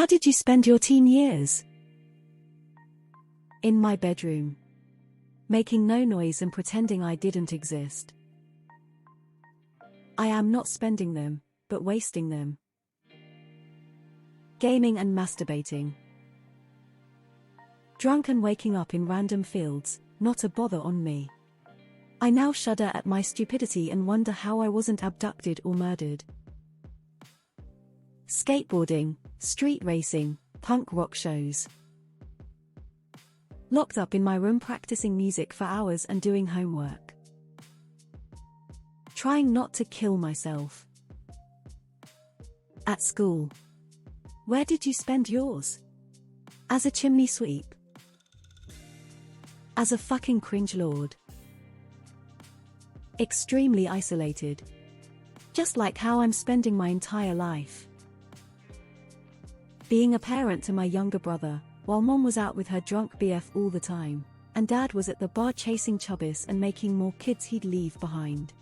How did you spend your teen years? In my bedroom. Making no noise and pretending I didn't exist. I am not spending them, but wasting them. Gaming and masturbating. Drunk and waking up in random fields, not a bother on me. I now shudder at my stupidity and wonder how I wasn't abducted or murdered. Skateboarding, street racing, punk rock shows. Locked up in my room practicing music for hours and doing homework. Trying not to kill myself. At school. Where did you spend yours? As a chimney sweep? As a fucking cringe lord? Extremely isolated. Just like how I'm spending my entire life. Being a parent to my younger brother, while mom was out with her drunk BF all the time, and dad was at the bar chasing chubbies and making more kids he'd leave behind.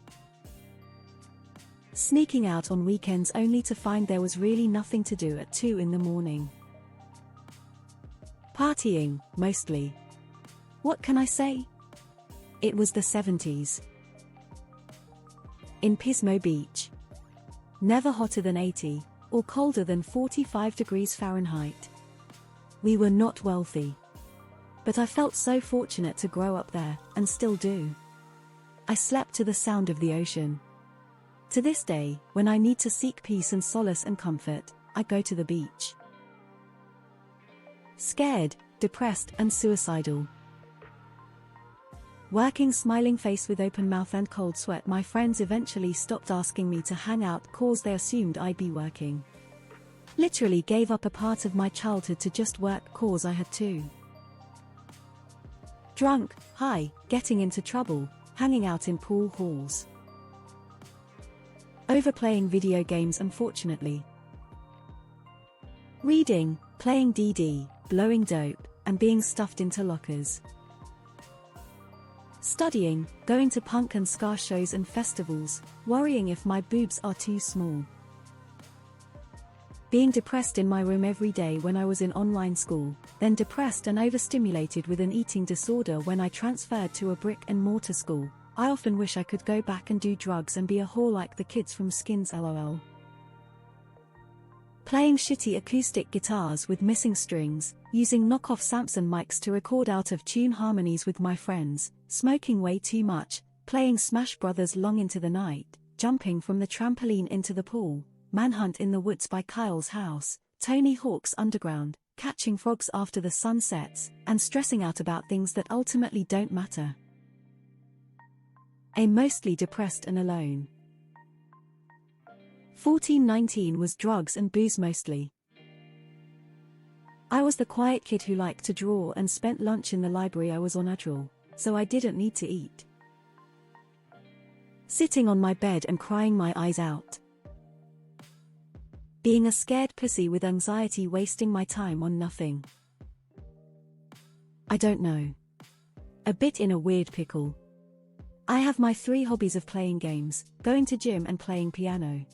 Sneaking out on weekends only to find there was really nothing to do at 2 in the morning. Partying, mostly. What can I say? It was the 70s. In Pismo Beach. Never hotter than 80, or colder than 45 degrees Fahrenheit. We were not wealthy. But I felt so fortunate to grow up there, and still do. I slept to the sound of the ocean. To this day, when I need to seek peace and solace and comfort, I go to the beach. Scared, depressed and suicidal. Working smiling face with open mouth and cold sweat, my friends eventually stopped asking me to hang out cause they assumed I'd be working. Literally gave up a part of my childhood to just work cause I had to. Drunk, high, getting into trouble, hanging out in pool halls. Overplaying video games unfortunately. Reading, playing DD, blowing dope, and being stuffed into lockers. Studying, going to punk and ska shows and festivals, worrying if my boobs are too small. Being depressed in my room every day when I was in online school, then depressed and overstimulated with an eating disorder when I transferred to a brick-and-mortar school. I often wish I could go back and do drugs and be a whore like the kids from Skins LOL. Playing shitty acoustic guitars with missing strings, using knockoff Samson mics to record out-of-tune harmonies with my friends, smoking way too much, playing Smash Brothers long into the night, jumping from the trampoline into the pool, Manhunt in the Woods by Kyle's house, Tony Hawk's Underground, catching frogs after the sun sets, and stressing out about things that ultimately don't matter. I'm mostly depressed and alone. 14-19 was drugs and booze mostly. I was the quiet kid who liked to draw and spent lunch in the library. I was on Adderall, so I didn't need to eat. Sitting on my bed and crying my eyes out. Being a scared pussy with anxiety, wasting my time on nothing. I don't know. A bit in a weird pickle. I have my 3 hobbies of playing games, going to gym and playing piano.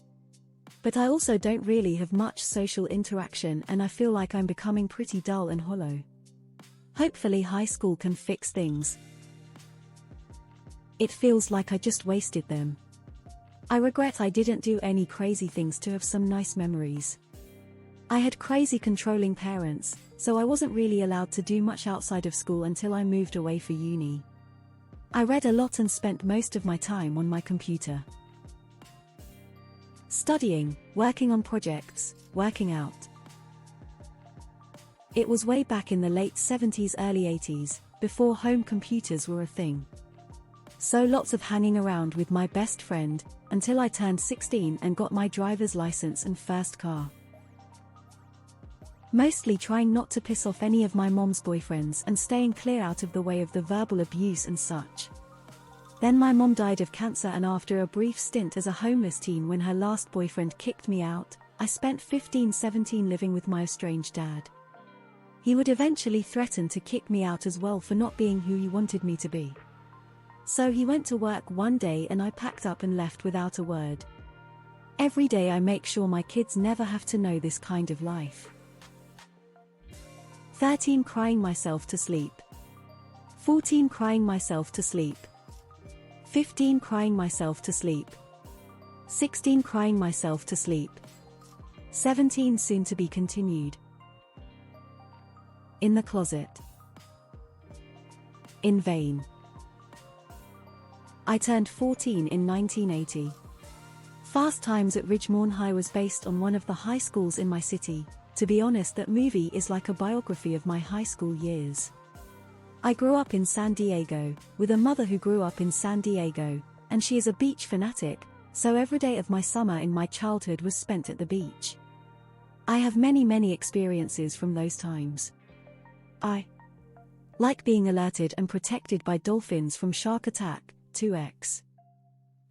But I also don't really have much social interaction and I feel like I'm becoming pretty dull and hollow. Hopefully high school can fix things. It feels like I just wasted them. I regret I didn't do any crazy things to have some nice memories. I had crazy controlling parents, so I wasn't really allowed to do much outside of school until I moved away for uni. I read a lot and spent most of my time on my computer. Studying, working on projects, working out. It was way back in the late 70s, early 80s, before home computers were a thing. So lots of hanging around with my best friend, until I turned 16 and got my driver's license and first car. Mostly trying not to piss off any of my mom's boyfriends and staying clear out of the way of the verbal abuse and such. Then my mom died of cancer, and after a brief stint as a homeless teen when her last boyfriend kicked me out, I spent 15-17 living with my estranged dad. He would eventually threaten to kick me out as well for not being who he wanted me to be. So he went to work one day and I packed up and left without a word. Every day I make sure my kids never have to know this kind of life. 13 crying myself to sleep. 14 crying myself to sleep. 15 crying myself to sleep. 16 crying myself to sleep. 17 soon to be continued. In the closet. In vain. I turned 14 in 1980. Fast Times at Ridgemorne High was based on one of the high schools in my city. To be honest, that movie is like a biography of my high school years. I grew up in San Diego, with a mother who grew up in San Diego, and she is a beach fanatic, so every day of my summer in my childhood was spent at the beach. I have many experiences from those times. I like being alerted and protected by dolphins from shark attack, 2x.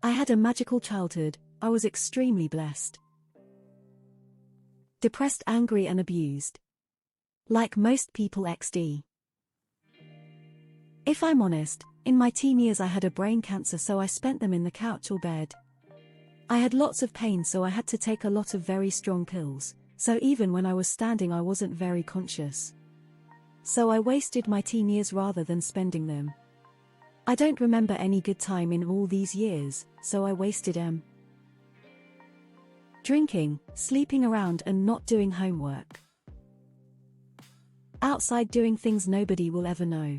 I had a magical childhood. I was extremely blessed. Depressed, angry and abused. Like most people XD. If I'm honest, in my teen years I had a brain cancer, so I spent them in the couch or bed. I had lots of pain, so I had to take a lot of very strong pills, so even when I was standing I wasn't very conscious. So I wasted my teen years rather than spending them. I don't remember any good time in all these years, so I wasted them. Drinking, sleeping around and not doing homework. Outside doing things nobody will ever know.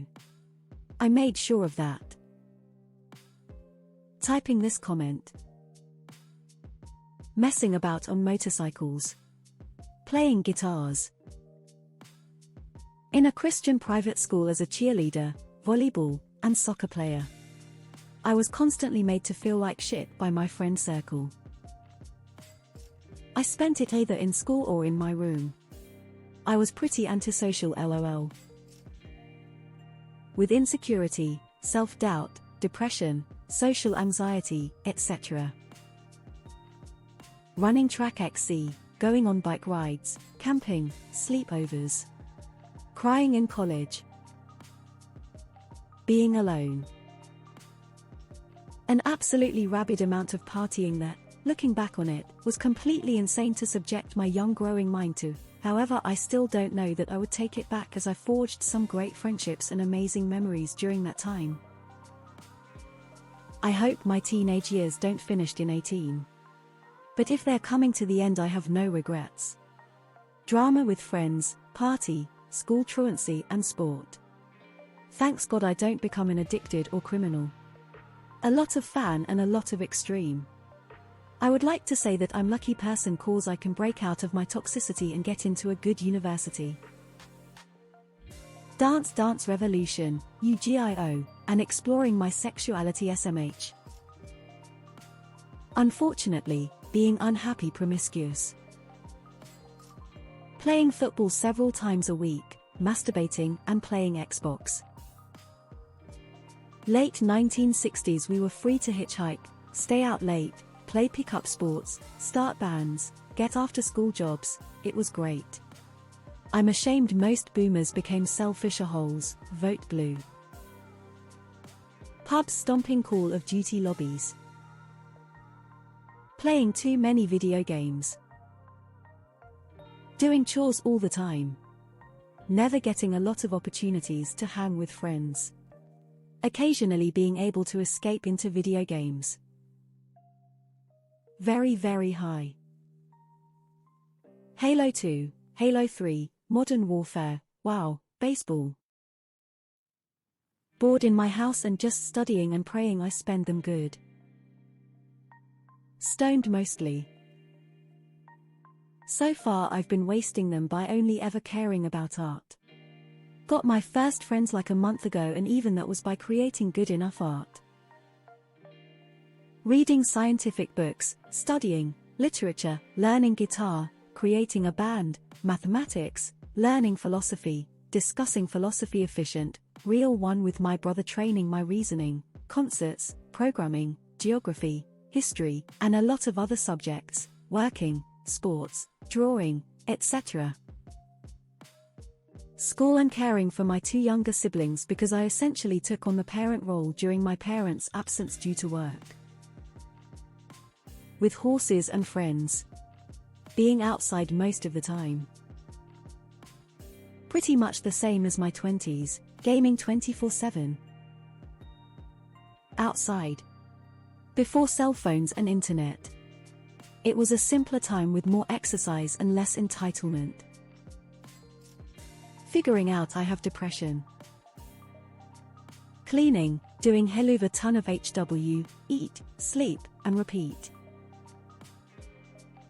I made sure of that. Typing this comment. Messing about on motorcycles. Playing guitars. In a Christian private school as a cheerleader, volleyball, and soccer player. I was constantly made to feel like shit by my friend circle. I spent it either in school or in my room. I was pretty antisocial, lol. With insecurity, self-doubt, depression, social anxiety, etc. Running track XC, going on bike rides, camping, sleepovers. Crying in college. Being alone. An absolutely rabid amount of partying that, looking back on it, was completely insane to subject my young growing mind to. However, I still don't know that I would take it back, as I forged some great friendships and amazing memories during that time. I hope my teenage years don't finish in 18. But if they're coming to the end, I have no regrets. Drama with friends, party, school truancy and sport. Thanks God I don't become an addicted or criminal. A lot of fan and a lot of extreme. I would like to say that I'm lucky person cause I can break out of my toxicity and get into a good university. Dance Revolution, UGIO, and exploring my sexuality SMH. Unfortunately, being unhappy promiscuous. Playing football several times a week, masturbating and playing Xbox. Late 1960s we were free to hitchhike, stay out late, play pick-up sports, start bands, get after-school jobs. It was great. I'm ashamed most boomers became selfish a-holes, vote blue. Pubs stomping Call of Duty lobbies. Playing too many video games. Doing chores all the time. Never getting a lot of opportunities to hang with friends. Occasionally being able to escape into video games. Very high. Halo 2, Halo 3, Modern Warfare, WoW, baseball. Bored in my house and just studying and praying I spend them good. Stoned mostly. So far I've been wasting them by only ever caring about art. Got my first friends like a month ago, and even that was by creating good enough art. Reading scientific books, studying literature, learning guitar, creating a band, mathematics, learning philosophy, discussing philosophy efficient, real one with my brother, training my reasoning, concerts, programming, geography, history, and a lot of other subjects, working, sports, drawing, etc. School and caring for my two younger siblings because I essentially took on the parent role during my parents' absence due to work. With horses and friends. Being outside most of the time. Pretty much the same as my 20s, gaming 24/7. Outside. Before cell phones and internet. It was a simpler time with more exercise and less entitlement. Figuring out I have depression. Cleaning, doing hell of a ton of HW, eat, sleep, and repeat.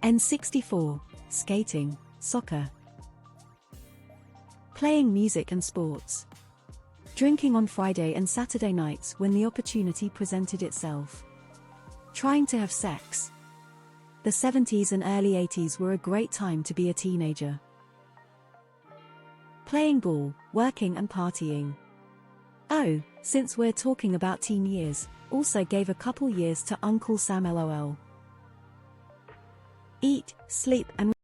N64, skating, soccer. Playing music and sports. Drinking on Friday and Saturday nights when the opportunity presented itself. Trying to have sex. The 70s and early 80s were a great time to be a teenager. Playing ball, working and partying. Oh, since we're talking about teen years, also gave a couple years to Uncle Sam LOL. Eat, sleep and